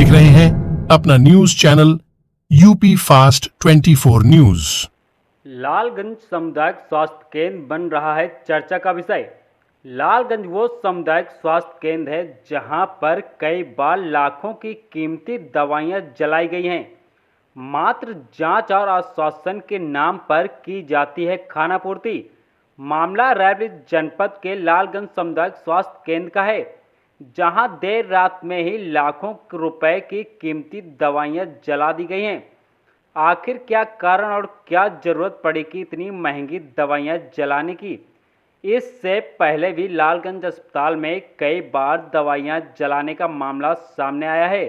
देख रहे हैं अपना news channel UP fast 24 news. Lalganj सामुदायिक स्वास्थ्य केंद्र बन रहा है चर्चा का विषय। लालगंज वो सामुदायिक स्वास्थ्य केंद्र है जहां पर कई बार लाखों की कीमती दवाइयां जलाई गई हैं। मात्र जांच और आश्वासन के नाम पर की जाती है खानापूर्ति। मामला रायबरेली जनपद के लालगंज सामुदायिक स्वास्थ्य केंद्र का है, जहां देर रात में ही लाखों रुपए की कीमती दवाइयां जला दी गई हैं। आखिर क्या कारण और क्या जरूरत पड़ी कि इतनी महंगी दवाइयां जलाने की? इससे पहले भी लालगंज अस्पताल में कई बार दवाइयां जलाने का मामला सामने आया है।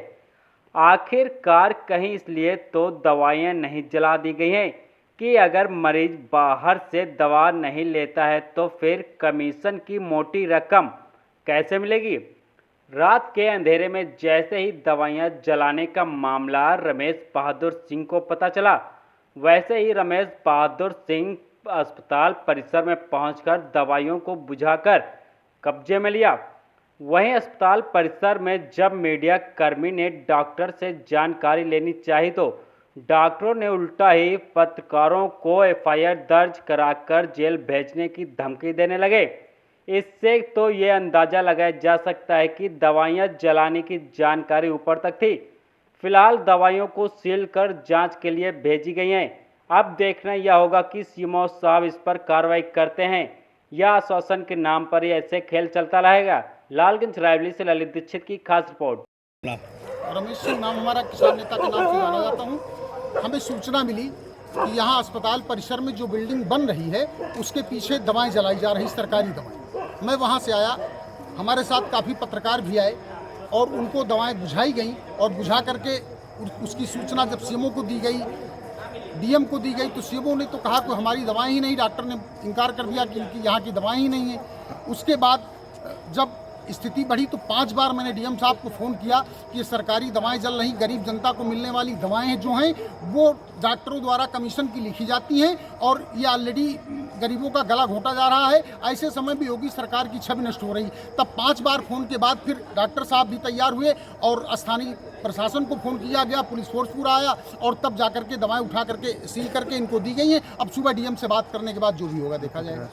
आखिरकार कहीं इसलिए तो दवाइयां नहीं जला दी गई हैं कि अगर मरीज बाहर से दवा नहीं लेता है तो फिर कमीशन की मोटी रकम कैसे मिलेगी? रात के अंधेरे में जैसे ही दवाइयां जलाने का मामला रमेश बहादुर सिंह को पता चला, वैसे ही रमेश बहादुर सिंह अस्पताल परिसर में पहुंचकर दवाइयों को बुझाकर कब्जे में लिया। वहीं अस्पताल परिसर में जब मीडिया कर्मी ने डॉक्टर से जानकारी लेनी चाहिए तो डॉक्टरों ने उल्टा ही पत्रकारों को एफआईआर दर्ज कराकर जेल भेजने की धमकी देने लगे। इससे तो ये अंदाजा लगाया जा सकता है कि दवाइयां जलाने की जानकारी ऊपर तक थी। फिलहाल दवाइयों को सील कर जांच के लिए भेजी गई हैं। अब देखना यह होगा कि सीएमओ साहब इस पर कार्रवाई करते हैं या आश्वासन के नाम पर ही ऐसे खेल चलता रहेगा। लालगंज रायबरेली से ललित दीक्षित की खास रिपोर्ट। रमेश सिंह नाम हमारा किसान नेता के नाम से जाना जाता हूँ। हमें सूचना मिली कि यहाँ अस्पताल परिसर में जो बिल्डिंग बन रही है उसके पीछे दवाएं जलाई जा रही, सरकारी दवाएं। मैं वहाँ से आया, हमारे साथ काफ़ी पत्रकार भी आए और उनको दवाएं बुझाई गई और बुझा करके उसकी सूचना जब सीएमओ को दी गई, डीएम को दी गई, तो सीएमओ ने तो कहा कि हमारी दवाएं ही नहीं, डॉक्टर ने इनकार कर दिया कि इनकी यहाँ की दवाएं ही नहीं है। उसके बाद जब स्थिति बढ़ी तो 5 बार मैंने डीएम साहब को फ़ोन किया कि ये सरकारी दवाएं जल रही, गरीब जनता को मिलने वाली दवाएं जो हैं वो डॉक्टरों द्वारा कमीशन की लिखी जाती हैं और ये ऑलरेडी गरीबों का गला घोंटा जा रहा है। ऐसे समय भी योगी सरकार की छवि नष्ट हो रही। तब 5 बार फ़ोन के बाद फिर डॉक्टर साहब भी तैयार हुए और स्थानीय प्रशासन को फ़ोन किया गया, पुलिस फोर्स पूरा आया और तब जा करके दवाएँ उठा करके सील करके इनको दी गई हैं। अब सुबह डीएम से बात करने के बाद जो भी होगा देखा जाएगा।